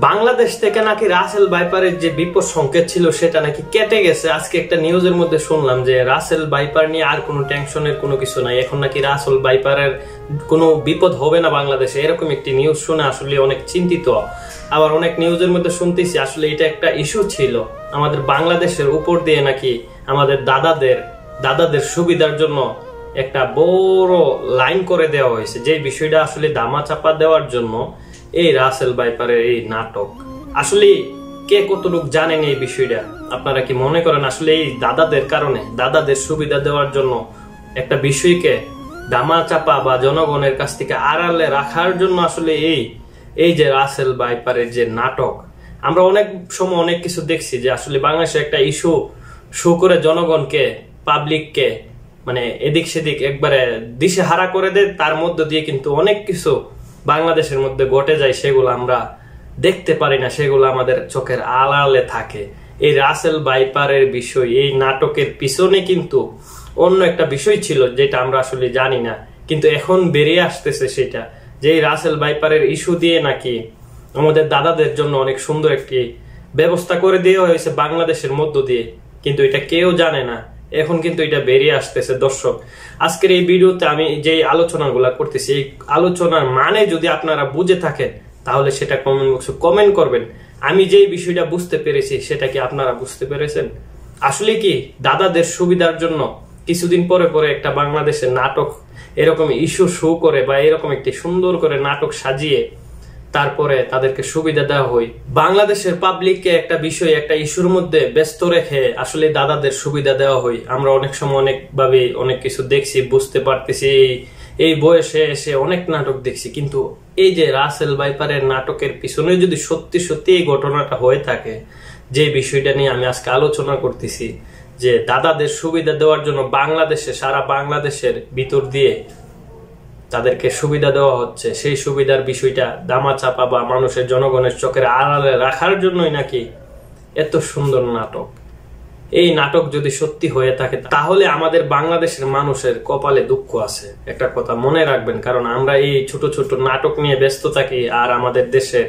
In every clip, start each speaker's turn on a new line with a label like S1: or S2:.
S1: বাংলাদেশ থেকে নাকি রাসেল ভাইপারের যে বিপদ সংকেত ছিল সেটা নাকি কেটে গেছে। আজকে একটা নিউজের মধ্যে শুনলাম যে রাসেল ভাইপার নিয়ে আর কোনো টেনশনের কোনো কিছু নাই, এখন নাকি রাসেল ভাইপারের কোনো বিপদ হবে না বাংলাদেশে, এরকম একটি নিউজ শুনে আসলে অনেক চিন্তিত। আবার অনেক নিউজের মধ্যে শুনতেছি আসলে এটা একটা ইস্যু ছিল আমাদের বাংলাদেশের উপর দিয়ে, নাকি আমাদের দাদাদের সুবিধার জন্য একটা বড় লাইন করে দেওয়া হয়েছে, যে বিষয়টা আসলে দামা চাপা দেওয়ার জন্য এই রাসেল ভাইপারের এই নাটক। আসলে কে কতটুকু জানেন এই বিষয়টা? আপনারা কি মনে করেন আসলে এই দাদাদের কারণে, দাদাদের সুবিধা দেওয়ার জন্য একটা বিষয়কে দামা চাপা বা জনগণের কাছ থেকে আড়ালে রাখার জন্য আসলে এই যে রাসেল ভাইপারের যে নাটক? আমরা অনেক সময় অনেক কিছু দেখছি যে আসলে বাংলাদেশে একটা ইস্যু শো করে জনগণকে, পাবলিককে মানে এদিক সেদিক একবারে দিশে হারা করে দেয়, তার মধ্য দিয়ে কিন্তু অনেক কিছু বাংলাদেশের মধ্যে ঘটে যায়, সেগুলো আমরা দেখতে পারি না, সেগুলো আমাদের চোখের আড়ালে থাকে। এই রাসেল ভাইপারের বিষয়, এই নাটকের পিছনে কিন্তু অন্য একটা বিষয় ছিল যেটা আমরা আসলে জানি না, কিন্তু এখন বেরিয়ে আসতেছে সেটা, যে এই রাসেল ভাইপারের ইস্যু দিয়ে নাকি আমাদের দাদাদের জন্য অনেক সুন্দর একটি ব্যবস্থা করে দেওয়া হয়েছে বাংলাদেশের মধ্য দিয়ে, কিন্তু এটা কেউ জানে না। এখন কিন্তু এটা বেরিয়ে আসতেছে। দর্শক, আজকের এই ভিডিওতে আমি যে আলোচনাগুলা করতেছি, এই আলোচনার মানে যদি আপনারা বুঝে থাকেন তাহলে সেটা কমেন্ট বক্সে কমেন্ট করবেন। আমি যেই বিষয়টা বুঝতে পেরেছি সেটা কি আপনারা বুঝতে পেরেছেন? আসলে কি দাদাদের সুবিধার জন্য কিছুদিন পরে পরে একটা বাংলাদেশের নাটক এরকম ইস্যু শো করে বা এরকম একটি সুন্দর করে নাটক সাজিয়ে তারপরে তাদেরকে সুবিধা দেওয়া হয়, বাংলাদেশের পাবলিককে একটা বিষয়, একটা ইস্যুর মধ্যে ব্যস্ত রেখে আসলে দাদাদের সুবিধা দেওয়া হয়। আমরা অনেক সময় অনেক ভাবে অনেক কিছু দেখছি, বুঝতে পারতেছি, এই বয়সে এসে অনেক নাটক দেখছি, কিন্তু এই যে রাসেল ভাইপারের নাটকের পিছনে যদি সত্যি সত্যি এই ঘটনাটা হয়ে থাকে, যে বিষয়টা নিয়ে আমি আজকে আলোচনা করতেছি, যে দাদাদের সুবিধা দেওয়ার জন্য বাংলাদেশে, সারা বাংলাদেশের ভিতর দিয়ে তাদেরকে সুবিধা দেওয়া হচ্ছে, সেই সুবিধার বিষয়টা দামা চাপা বা মানুষের, জনগণের চোখের আড়ালে রাখার জন্যই নাকি এত সুন্দর নাটক। এই নাটক যদি সত্যি হয়ে থাকে তাহলে আমাদের বাংলাদেশের মানুষের কপালে দুঃখ আছে, একটা কথা মনে রাখবেন। কারণ আমরা এই ছোট ছোট নাটক নিয়ে ব্যস্ত থাকি, আর আমাদের দেশে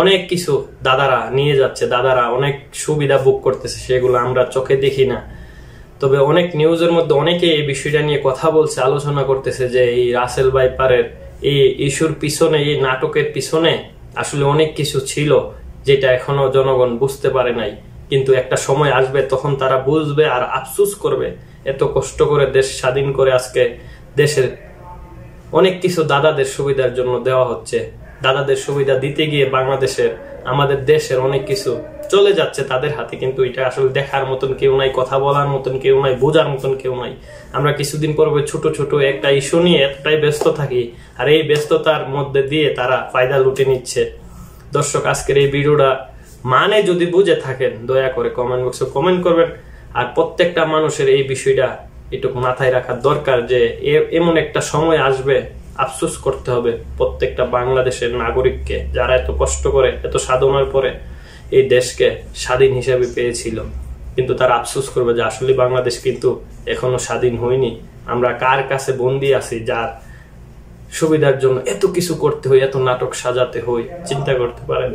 S1: অনেক কিছু দাদারা নিয়ে যাচ্ছে, দাদারা অনেক সুবিধা ভোগ করতেছে, সেগুলো আমরা চোখে দেখি না। তবে অনেক নিউজের মধ্যে অনেকে এই বিষয়টা নিয়ে কথা বলছে, আলোচনা করতেছে যে এই রাসেল ভাইপারের এই ইস্যুর পিছনে, এই নাটকের পিছনে আসলে অনেক কিছু ছিল যেটা এখনো জনগণ বুঝতে পারে নাই, কিন্তু একটা সময় আসবে তখন তারা বুঝবে আর আফসোস করবে। এত কষ্ট করে দেশ স্বাধীন করে আজকে দেশের অনেক কিছু দাদাদের সুবিধার জন্য দেওয়া হচ্ছে, দাদাদের সুবিধা দিতে গিয়ে বাংলাদেশের, আমাদের দেশের অনেক কিছু চলে যাচ্ছে তাদের হাতে, কিন্তু এটা আসলে দেখার মতন কেউ নাই, কথা বলার মতন কেউ নাই, বোঝার মতন কেউ নাই। আমরা কিছুদিন পর ছোট ছোট একটা ইস্যু নিয়ে এতটাই ব্যস্ত থাকি, আর এই ব্যস্ততার মধ্যে দিয়ে তারা ফায়দা লুটে নিচ্ছে। দর্শক, আজকের এই ভিডিওটা মানে যদি বুঝে থাকেন দয়া করে কমেন্ট বক্সে কমেন্ট করবেন। আর প্রত্যেকটা মানুষের এই বিষয়টা একটু মাথায় রাখার দরকার, যে এমন একটা সময় আসবে আফসোস করতে হবে প্রত্যেকটা বাংলাদেশের নাগরিককে, যারা এত কষ্ট করে, এত সাধনার পরে এই দেশকে স্বাধীন হিসেবে পেয়েছিল, কিন্তু তারা আফসোস করবে যে আসলে বাংলাদেশ কিন্তু এখনো স্বাধীন হয়নি। আমরা কার কাছে বন্দী আছি, যার সুবিধার জন্য এত কিছু করতে হয়, এত নাটক সাজাতে হয়, চিন্তা করতে পারেন।